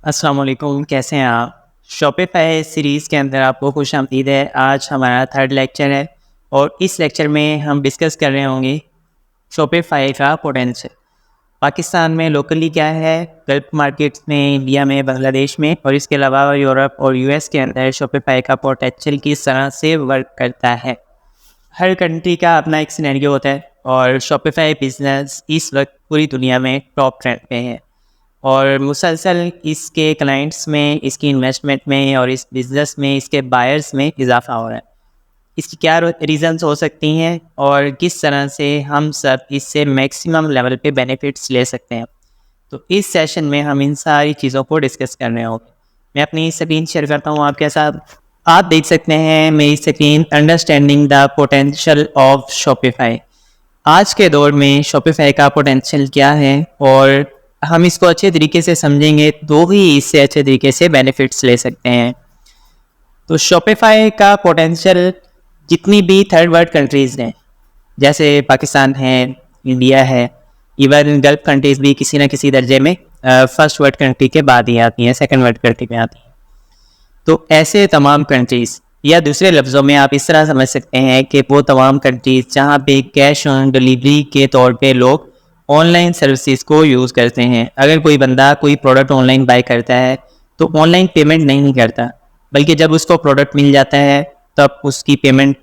अस्सलाम वालेकुम, कैसे हैं आप? शॉपिफ़ाई सीरीज़ के अंदर आपको खुशामदीद है। आज हमारा थर्ड लेक्चर है और इस लेक्चर में हम डिस्कस कर रहे होंगे शॉपिफ़ाई का पोटेंशियल। पाकिस्तान में लोकली क्या है, गल्फ़ मार्केट्स में, इंडिया में, बांग्लादेश में और इसके अलावा यूरोप और यूएस के अंदर शॉपिफ़ाई का पोटेंशियल किस तरह से वर्क करता है। हर कंट्री का अपना एक सिनेरियो होता है और शॉपिफ़ाई बिज़नेस इस वक्त पूरी दुनिया में टॉप ट्रेंड पे है और मुसलसल इसके क्लाइंट्स में, इसकी इन्वेस्टमेंट में और इस बिज़नेस में, इसके बायर्स में इजाफा हो रहा है। इसकी क्या रीज़न्स हो सकती हैं और किस तरह से हम सब इससे मैक्सिमम लेवल पे बेनिफिट्स ले सकते हैं। तो इस सेशन में हम इन सारी चीज़ों को डिस्कस कर रहे होंगे। मैं अपनी स्क्रीन शेयर करता हूँ आपके साथ। आप देख सकते हैं मेरी screen, understanding the potential of Shopify. आज के दौर में शॉपिफ़ाई का पोटेंशियल क्या है और हम इसको अच्छे तरीके से समझेंगे तो ही इससे अच्छे तरीके से बेनिफिट्स ले सकते हैं। तो शॉपिफ़ाई का पोटेंशियल जितनी भी थर्ड वर्ल्ड कंट्रीज़ हैं, जैसे पाकिस्तान है, इंडिया है, इवन गल्फ़ कंट्रीज़ भी किसी न किसी दर्जे में फर्स्ट वर्ल्ड कंट्री के बाद ही आती हैं, सेकंड वर्ल्ड कंट्री में आती हैं। तो ऐसे तमाम कंट्रीज़, या दूसरे लफ्ज़ों में आप इस तरह समझ सकते हैं कि वो तमाम कंट्रीज़ जहाँ पे कैश ऑन डिलीवरी के तौर पे लोग ऑनलाइन सर्विसेज को यूज़ करते हैं। अगर कोई बंदा कोई प्रोडक्ट ऑनलाइन बाय करता है तो ऑनलाइन पेमेंट नहीं करता, बल्कि जब उसको प्रोडक्ट मिल जाता है तब उसकी पेमेंट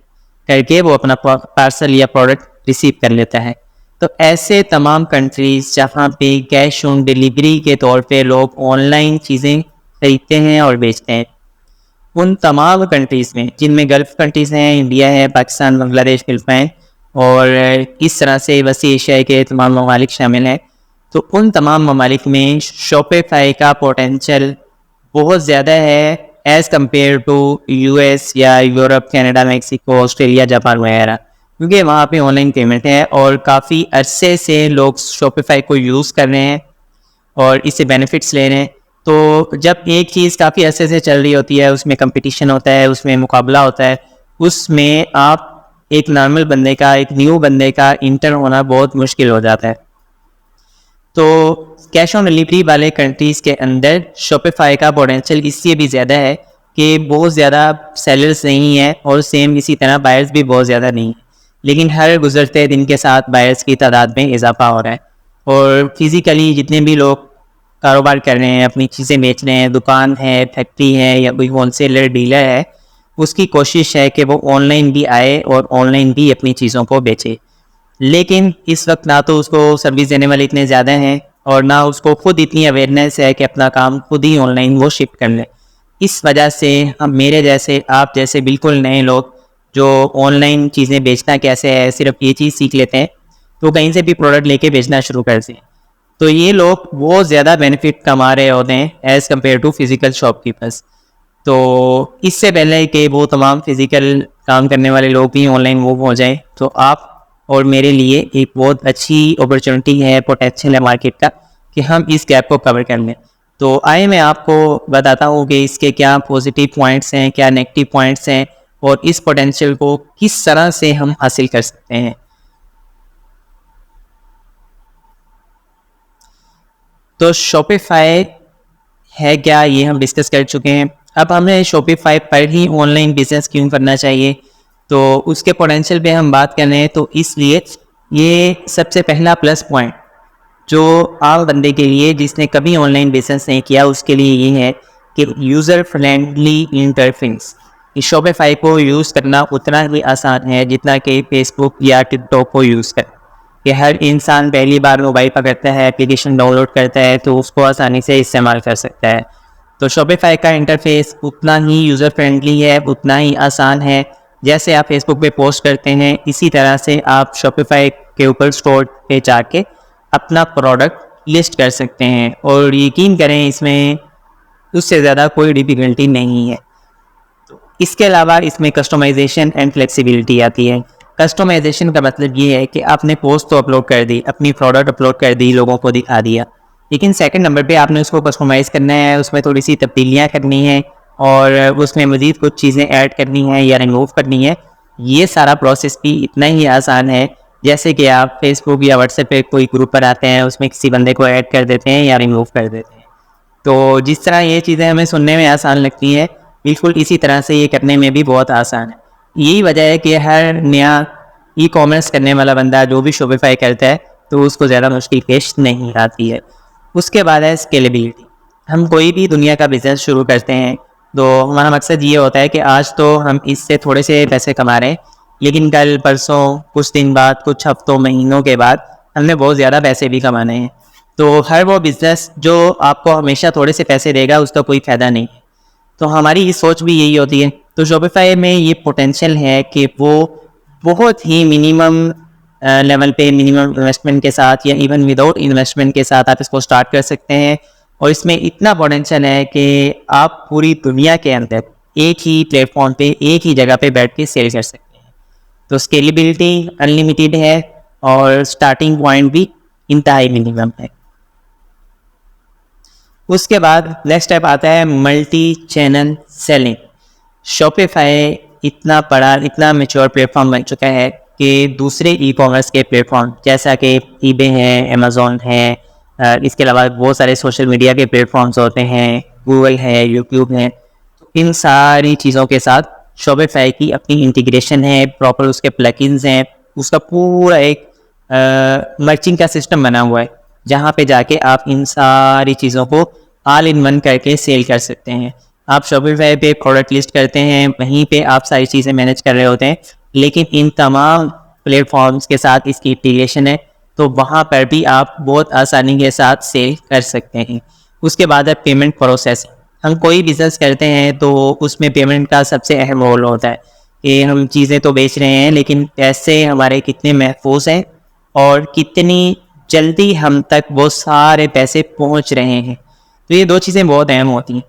करके वो अपना पार्सल या प्रोडक्ट रिसीव कर लेता है। तो ऐसे तमाम कंट्रीज़ जहाँ पे कैश ऑन डिलीवरी के तौर पे लोग ऑनलाइन चीज़ें खरीदते हैं और बेचते हैं, उन तमाम कंट्रीज़ में, जिनमें गल्फ़ कंट्रीज़ हैं, इंडिया है, पाकिस्तान, बांग्लादेश, फ़िलिपाइन और इस तरह से वसी एशिया के तमाम ममालिक शामिल हैं, तो उन तमाम ममालिक में शॉपिफ़ाई का पोटेंशियल बहुत ज़्यादा है एज़ कम्पेयर टू यूएस या Europe, Canada, Mexico, Australia, Japan वगैरह, क्योंकि वहाँ पे ऑनलाइन पेमेंट है और काफ़ी अरसे से लोग शॉपिफ़ाई को यूज़ कर रहे हैं और इससे बेनिफिट्स ले रहे हैं। तो जब एक चीज़ काफ़ी अरसे से चल रही होती है, उसमें कंपटीशन होता है, उसमें मुकाबला होता है, उसमें आप एक नॉर्मल बंदे का, एक न्यू बंदे का इंटर होना बहुत मुश्किल हो जाता है। तो कैश ऑन डिलीवरी वाले कंट्रीज़ के अंदर शॉपिफ़ाई का पोटेंशियल इसलिए भी ज़्यादा है कि बहुत ज़्यादा सेलर्स नहीं हैं और सेम इसी तरह बायर्स भी बहुत ज़्यादा नहीं हैं, लेकिन हर गुजरते दिन के साथ बायर्स की तादाद में इजाफा हो रहा है और फिज़िकली जितने भी लोग कारोबार कर रहे हैं, अपनी चीज़ें बेच रहे हैं, दुकान है, फैक्ट्री है या कोई होलसेलर डीलर है, उसकी कोशिश है कि वो ऑनलाइन भी आए और ऑनलाइन भी अपनी चीज़ों को बेचे। लेकिन इस वक्त ना तो उसको सर्विस देने वाले इतने ज़्यादा हैं और ना उसको खुद इतनी अवेयरनेस है कि अपना काम खुद ही ऑनलाइन वो शिफ्ट कर लें। इस वजह से हम, मेरे जैसे, आप जैसे बिल्कुल नए लोग जो ऑनलाइन चीज़ें बेचना कैसे है सिर्फ ये चीज़ सीख लेते हैं, तो कहीं से भी प्रोडक्ट लेके बेचना शुरू कर दें, तो ये लोग बहुत ज़्यादा बेनिफिट कमा रहे होते हैं as compare to physical shopkeepers. तो इससे पहले कि वो तमाम फिज़िकल काम करने वाले लोग भी ऑनलाइन मूव हो जाएं, तो आप और मेरे लिए एक बहुत अच्छी अपॉर्चुनिटी है, पोटेंशियल है मार्केट का कि हम इस गैप को कवर कर लें। तो आइए मैं आपको बताता हूँ कि इसके क्या पॉजिटिव पॉइंट्स हैं, क्या नेगेटिव पॉइंट्स हैं और इस पोटेंशियल को किस तरह से हम हासिल कर सकते हैं। तो शॉपिफ़ाई है क्या, ये हम डिस्कस कर चुके हैं। अब हमें शॉपिफ़ाई पर ही ऑनलाइन बिजनेस क्यों करना चाहिए, तो उसके पोटेंशियल पे हम बात कर रहे हैं। तो इसलिए ये सबसे पहला प्लस पॉइंट जो आम बंदे के लिए जिसने कभी ऑनलाइन बिजनेस नहीं किया उसके लिए ये है कि यूज़र फ्रेंडली इंटरफेस। इस शॉपिफ़ाई को यूज़ करना उतना ही आसान है जितना कि फेसबुक या टिकटॉक को यूज़ कर, कि हर इंसान पहली बार मोबाइल पकड़ता है, एप्लीकेशन डाउनलोड करता है तो उसको आसानी से इस्तेमाल कर सकता है। तो शॉपिफ़ाई का इंटरफेस उतना ही यूज़र फ्रेंडली है, उतना ही आसान है। जैसे आप फेसबुक पे पोस्ट करते हैं, इसी तरह से आप शॉपिफ़ाई के ऊपर स्टोर पे जाके अपना प्रोडक्ट लिस्ट कर सकते हैं और यकीन करें इसमें उससे ज़्यादा कोई डिफ़िकल्टी नहीं है। इसके अलावा इसमें कस्टमाइजेशन एंड फ्लेक्सिबिलिटी आती है। कस्टमाइजेशन का मतलब ये है कि आपने पोस्ट तो अपलोड कर दी, अपनी प्रोडक्ट अपलोड कर दी, लोगों को दिखा दिया, लेकिन सेकंड नंबर पे आपने उसको कस्टमाइज़ करना है, उसमें थोड़ी सी तब्दीलियाँ करनी है और उसमें मज़ीद कुछ चीज़ें ऐड करनी है या रिमूव करनी है। ये सारा प्रोसेस भी इतना ही आसान है जैसे कि आप फेसबुक या व्हाट्सएप पे कोई ग्रुप पर आते हैं, उसमें किसी बंदे को ऐड कर देते हैं या रिमूव कर देते हैं। तो जिस तरह ये चीज़ें हमें सुनने में आसान लगती हैं, बिल्कुल इसी तरह से ये करने में भी बहुत आसान है। यही वजह है कि हर नया ई कॉमर्स करने वाला बंदा जो भी शॉपिफाई करता है तो उसको ज़्यादा मुश्किल पेश नहीं आती है। उसके बाद है स्केलेबिलिटी। हम कोई भी दुनिया का बिज़नेस शुरू करते हैं तो हमारा मकसद ये होता है कि आज तो हम इससे थोड़े से पैसे कमा रहे हैं, लेकिन कल परसों, कुछ दिन बाद, कुछ हफ्तों, महीनों के बाद हमने बहुत ज़्यादा पैसे भी कमाने हैं। तो हर वो बिज़नेस जो आपको हमेशा थोड़े से पैसे देगा उसका कोई फ़ायदा नहीं है। तो हमारी ये सोच भी यही होती है। तो शॉपिफाई में ये पोटेंशियल है कि वो बहुत ही मिनिमम लेवल पे मिनिमम इन्वेस्टमेंट के साथ या इवन विदाउट इन्वेस्टमेंट के साथ आप इसको स्टार्ट कर सकते हैं। और इसमें इतना पोटेंशियल है कि आप पूरी दुनिया के अंदर एक ही प्लेटफॉर्म पे, एक ही जगह पे बैठ के सेल कर सकते हैं। तो स्केलेबिलिटी अनलिमिटेड है और स्टार्टिंग पॉइंट भी इंतहाई मिनिमम है। उसके बाद नेक्स्ट स्टेप आता है मल्टी चैनल सेलिंग। शॉपिफाई इतना बड़ा, इतना मैच्योर प्लेटफॉर्म बन चुका है कि दूसरे ई कॉमर्स के प्लेटफॉर्म जैसा कि ईबे है, अमेज़ॉन है, इसके अलावा बहुत सारे सोशल मीडिया के प्लेटफॉर्म्स होते हैं, गूगल है, यूट्यूब है, तो इन सारी चीज़ों के साथ शॉपिफाई की अपनी इंटीग्रेशन है, प्रॉपर उसके प्लगइन्स हैं, उसका पूरा एक मर्चिंग का सिस्टम बना हुआ है जहाँ पे जाके आप इन सारी चीज़ों को ऑल इन वन करके सेल कर सकते हैं। आप शॉपिफाई पे प्रोडक्ट लिस्ट करते हैं, वहीं पे आप सारी चीज़ें मैनेज कर रहे होते हैं, लेकिन इन तमाम प्लेटफॉर्म्स के साथ इसकी इंटीग्रेशन है तो वहाँ पर भी आप बहुत आसानी के साथ सेल कर सकते हैं। उसके बाद है पेमेंट प्रोसेस। हम कोई बिज़नेस करते हैं तो उसमें पेमेंट का सबसे अहम रोल होता है कि हम चीज़ें तो बेच रहे हैं लेकिन पैसे हमारे कितने महफूज हैं और कितनी जल्दी हम तक वो सारे पैसे पहुंच रहे हैं। तो ये दो चीज़ें बहुत अहम होती हैं।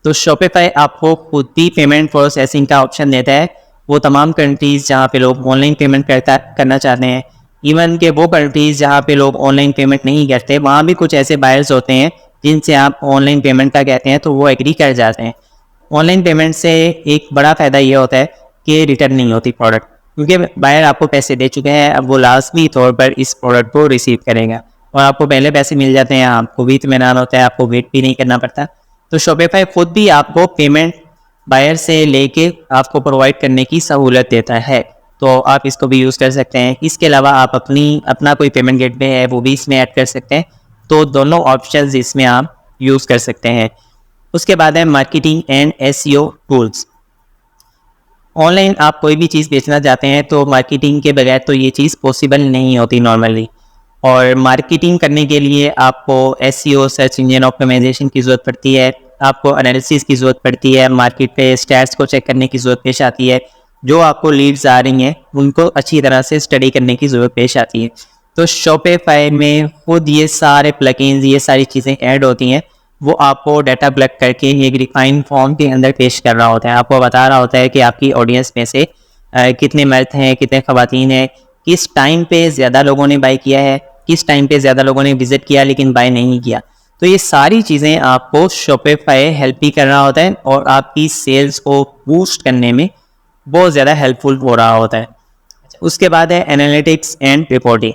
तो शॉपिफाई आपको खुद भी पेमेंट प्रोसेसिंग का ऑप्शन देता है। वो तमाम कंट्रीज़ जहाँ पे लोग ऑनलाइन पेमेंट करना चाहते हैं, इवन के वो कंट्रीज़ जहाँ पे लोग ऑनलाइन पेमेंट नहीं करते, वहाँ भी कुछ ऐसे बायर्स होते हैं जिनसे आप ऑनलाइन पेमेंट का कहते हैं तो वो एग्री कर जाते हैं। ऑनलाइन पेमेंट से एक बड़ा फ़ायदा ये होता है कि रिटर्न नहीं होती प्रोडक्ट, क्योंकि बायर आपको पैसे दे चुके हैं, अब वो लाजमी तौर पर इस प्रोडक्ट को रिसीव करेगा और आपको पहले पैसे मिल जाते हैं, आपको भी इत्मीनान होता है, आपको वेट भी नहीं करना पड़ता। तो शॉपिफाई खुद भी आपको पेमेंट बायर से लेके आपको प्रोवाइड करने की सहूलत देता है, तो आप इसको भी यूज़ कर सकते हैं। इसके अलावा आप अपना कोई पेमेंट गेटवे है वो भी इसमें ऐड कर सकते हैं। तो दोनों ऑप्शंस इसमें आप यूज़ कर सकते हैं। उसके बाद है marketing and SEO tools. Online आप कोई भी चीज़ बेचना चाहते हैं तो मार्केटिंग के बगैर तो ये चीज़ पॉसिबल नहीं होती नॉर्मली। और मार्केटिंग करने के लिए आपको एसईओ, सर्च इंजन ऑप्टिमाइजेशन की ज़रूरत पड़ती है, आपको एनालिसिस की ज़रूरत पड़ती है, मार्केट पे स्टैट्स को चेक करने की ज़रूरत पेश आती है, जो आपको लीड्स आ रही हैं उनको अच्छी तरह से स्टडी करने की ज़रूरत पेश आती है। तो शॉपिफाई में खुद ये सारे प्लगइन्स, ये सारी चीज़ें ऐड होती हैं, वो आपको डाटा कलेक्ट करके एक रिफाइंड फॉर्म के अंदर पेश कर रहा होता है। आपको बता रहा होता है कि आपकी ऑडियंस में से कितने मर्द हैं, कितने ख़वातीन हैं, किस टाइम पे ज़्यादा लोगों ने बाई किया है, किस टाइम पे ज़्यादा लोगों ने विज़िट किया लेकिन बाई नहीं किया। तो ये सारी चीज़ें आपको शॉपिफाई हेल्प भी कर रहा होता है और आपकी सेल्स को बूस्ट करने में बहुत ज़्यादा हेल्पफुल हो रहा होता है। उसके बाद है एनालिटिक्स एंड रिपोर्टिंग।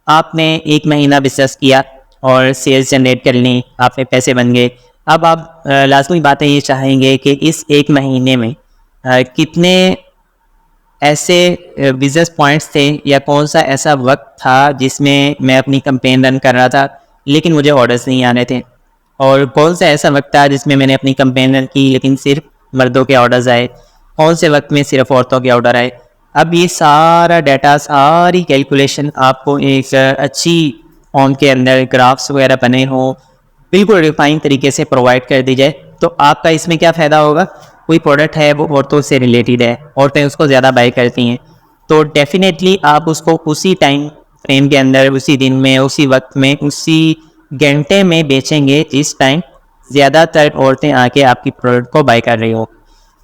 आपने एक महीना बिजनेस किया और सेल्स जनरेट कर ली, आपके पैसे बन गए। अब आप लाजमी बातें ये चाहेंगे कि इस एक महीने में कितने ऐसे बिजनेस पॉइंट्स थे या कौन सा ऐसा वक्त था जिसमें मैं अपनी कैंपेन रन कर रहा था लेकिन मुझे ऑर्डर्स नहीं आने थे, और कौन सा ऐसा वक्त था जिसमें मैंने अपनी कैंपेन रन की लेकिन सिर्फ मर्दों के ऑर्डर्स आए, कौन से वक्त में सिर्फ औरतों के ऑर्डर आए। अब ये सारा डाटा, सारी कैलकुलेशन आपको एक अच्छी फॉर्म के अंदर ग्राफ्स वगैरह बने हों, बिल्कुल रिफाइन तरीके से प्रोवाइड कर दी जाए तो आपका इसमें क्या फ़ायदा होगा। कोई प्रोडक्ट है वो औरतों से रिलेटेड है, औरतें उसको ज़्यादा बाई करती हैं, तो डेफिनेटली आप उसको उसी टाइम फ्रेम के अंदर, उसी दिन में, उसी वक्त में, उसी घंटे में बेचेंगे जिस टाइम ज़्यादातर औरतें आके आपकी प्रोडक्ट को बाई कर रही हो।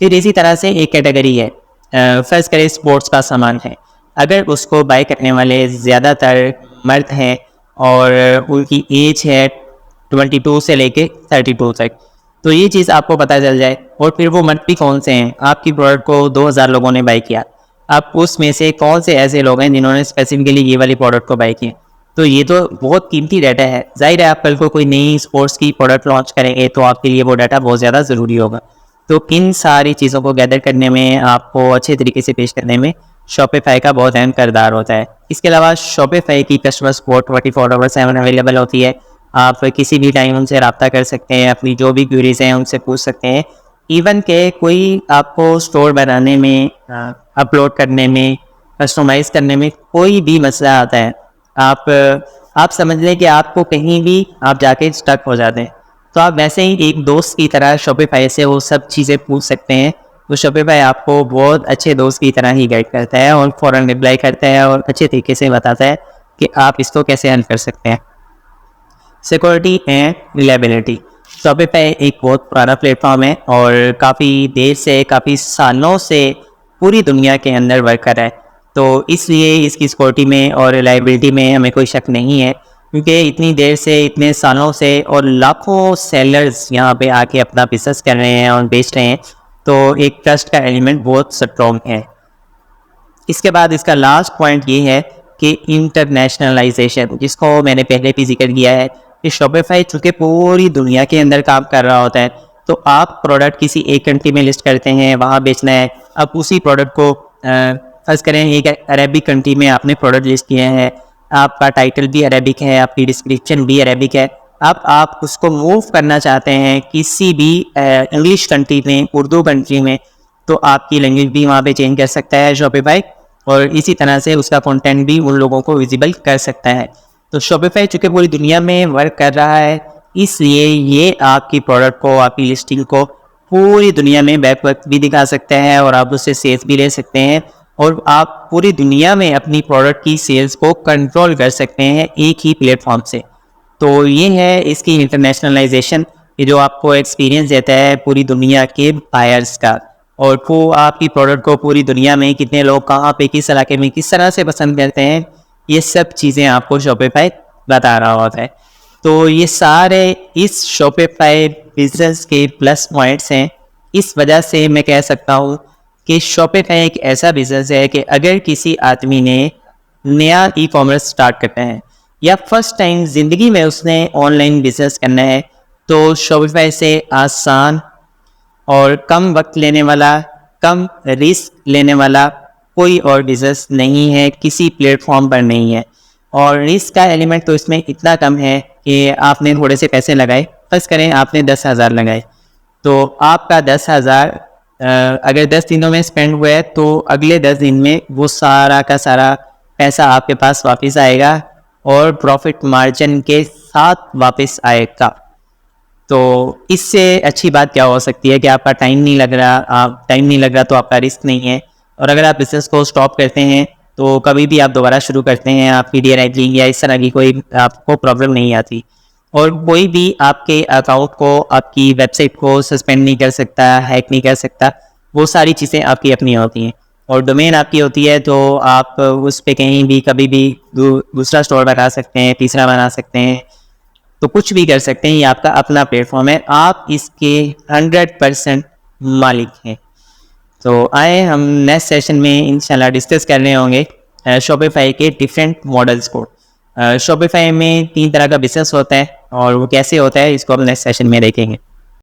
फिर इसी तरह से एक कैटेगरी है, फर्ज करें स्पोर्ट्स का सामान है, अगर उसको बाई करने वाले ज़्यादातर मर्द हैं और उनकी एज है 22 से लेके 32 तक, तो ये चीज़ आपको पता चल जाए। और फिर वो मर्द भी कौन से हैं, आपकी प्रोडक्ट को 2000 लोगों ने बाई किया, अब उसमें से कौन से ऐसे लोग हैं जिन्होंने स्पेसिफिकली ये वाली प्रोडक्ट को बाई की। तो ये तो बहुत कीमती डाटा है। ज़ाहिर है आप कल को कोई नई स्पोर्ट्स की प्रोडक्ट लॉन्च करेंगे तो आपके लिए वो डाटा बहुत ज़्यादा ज़रूरी होगा। तो इन सारी चीज़ों को गैदर करने में, आपको अच्छे तरीके से पेश करने में शॉपिफाई का बहुत अहम किरदार होता है। इसके अलावा शॉपिफाई की कस्टमर सपोर्ट 24/7 अवेलेबल होती है। आप किसी भी टाइम उनसे रब्ता कर सकते हैं, अपनी जो भी क्वेरीज हैं उनसे पूछ सकते हैं। इवन के कोई आपको स्टोर बनाने में, अपलोड करने में, कस्टमाइज़ करने में कोई भी मसला आता है, आप समझ लें कि आपको कहीं भी आप जाके स्टक हो जाते हैं, तो आप वैसे ही एक दोस्त की तरह शॉपिफाई से वो सब चीज़ें पूछ सकते हैं। तो शॉपिफाई आपको बहुत अच्छे दोस्त की तरह ही गाइड करता है और फ़ौरन रिप्लाई करता है और अच्छे तरीके से बताता है कि आप इसको कैसे हल कर सकते हैं। Security and reliability. शॉपिफाई एक बहुत पुराना प्लेटफॉर्म है और काफ़ी देर से, काफ़ी सालों से पूरी दुनिया के अंदर वर्क कर रहा है। तो इसलिए इसकी सिक्योरिटी में और रिलायबिलिटी में हमें कोई शक नहीं है, क्योंकि इतनी देर से, इतने सालों से और लाखों सेलर्स यहाँ पे आके अपना बिजनेस कर रहे हैं और बेच रहे हैं, तो एक ट्रस्ट का एलिमेंट बहुत स्ट्रॉन्ग है। इसके बाद इसका लास्ट पॉइंट ये है कि इंटरनेशनलाइजेशन, जिसको मैंने पहले भी जिक्र किया है कि शॉपिफाई चूँकि पूरी दुनिया के अंदर काम कर रहा होता है, तो आप प्रोडक्ट किसी एक कंट्री में लिस्ट करते हैं, वहाँ बेचना है, अब उसी प्रोडक्ट को फर्ज करें एक अरेबिक कंट्री में आपने प्रोडक्ट लिस्ट किए हैं, आपका टाइटल भी अरेबिक है, आपकी डिस्क्रिप्शन भी अरेबिक है, अब आप उसको मूव करना चाहते हैं किसी भी इंग्लिश कंट्री में, उर्दू कंट्री में, तो आपकी लैंग्वेज भी वहाँ पे चेंज कर सकता है शॉपिफाई, और इसी तरह से उसका कंटेंट भी उन लोगों को विजिबल कर सकता है। तो शॉपिफाई चूँकि पूरी दुनिया में वर्क कर रहा है, इसलिए ये आपकी प्रोडक्ट को, आपकी लिस्टिंग को पूरी दुनिया में बैक वक्त भी दिखा सकता है और आप उससे सेल्स भी ले सकते हैं, और आप पूरी दुनिया में अपनी प्रोडक्ट की सेल्स को कंट्रोल कर सकते हैं एक ही प्लेटफॉर्म से। तो ये है इसकी इंटरनेशनलाइजेशन, ये जो आपको एक्सपीरियंस देता है पूरी दुनिया के बायर्स का, और वो आपकी प्रोडक्ट को पूरी दुनिया में कितने लोग कहाँ पे, किस इलाके में, किस तरह से पसंद करते हैं, ये सब चीज़ें आपको शॉपिफाई बता रहा होता है। तो ये सारे इस शॉपिफाई बिजनेस के प्लस पॉइंट्स हैं। इस वजह से मैं कह सकता हूँ कि शॉपिफाई एक ऐसा बिजनेस है कि अगर किसी आदमी ने नया ई कॉमर्स स्टार्ट करना है या फर्स्ट टाइम ज़िंदगी में उसने ऑनलाइन बिजनेस करना है, तो शॉपिफाई से आसान और कम वक्त लेने वाला, कम रिस्क लेने वाला कोई और बिजनेस नहीं है, किसी प्लेटफॉर्म पर नहीं है। और रिस्क का एलिमेंट तो इसमें इतना कम है कि आपने थोड़े से पैसे लगाए, फर्ज करें आपने 10,000 लगाए, तो आपका 10,000 अगर 10 दिनों में स्पेंड हुआ है, तो अगले 10 दिन में वो सारा का सारा पैसा आपके पास वापस आएगा और प्रॉफिट मार्जिन के साथ वापस आएगा। तो इससे अच्छी बात क्या हो सकती है कि आपका टाइम नहीं लग रहा, तो आपका रिस्क नहीं है, और अगर आप बिजनेस को स्टॉप करते हैं तो कभी भी आप दोबारा शुरू करते हैं, आपकी डीआरआई या इस तरह की कोई आपको प्रॉब्लम नहीं आती, और कोई भी आपके अकाउंट को, आपकी वेबसाइट को सस्पेंड नहीं कर सकता, हैक नहीं कर सकता, वो सारी चीज़ें आपकी अपनी होती हैं। और डोमेन आपकी होती है, तो आप उस पर कहीं भी कभी भी दूसरा स्टोर बना सकते हैं, तीसरा बना सकते हैं, तो कुछ भी कर सकते हैं। ये आपका अपना प्लेटफॉर्म है, आप इसके 100% मालिक हैं। तो आए हम नेक्स्ट सेशन में इंशाल्लाह डिस्कस कर रहे होंगे शॉपिफाई के डिफरेंट मॉडल्स को। शॉपिफाई में 3 तरह का बिजनेस होता है और वो कैसे होता है इसको हम नेक्स्ट सेशन में देखेंगे।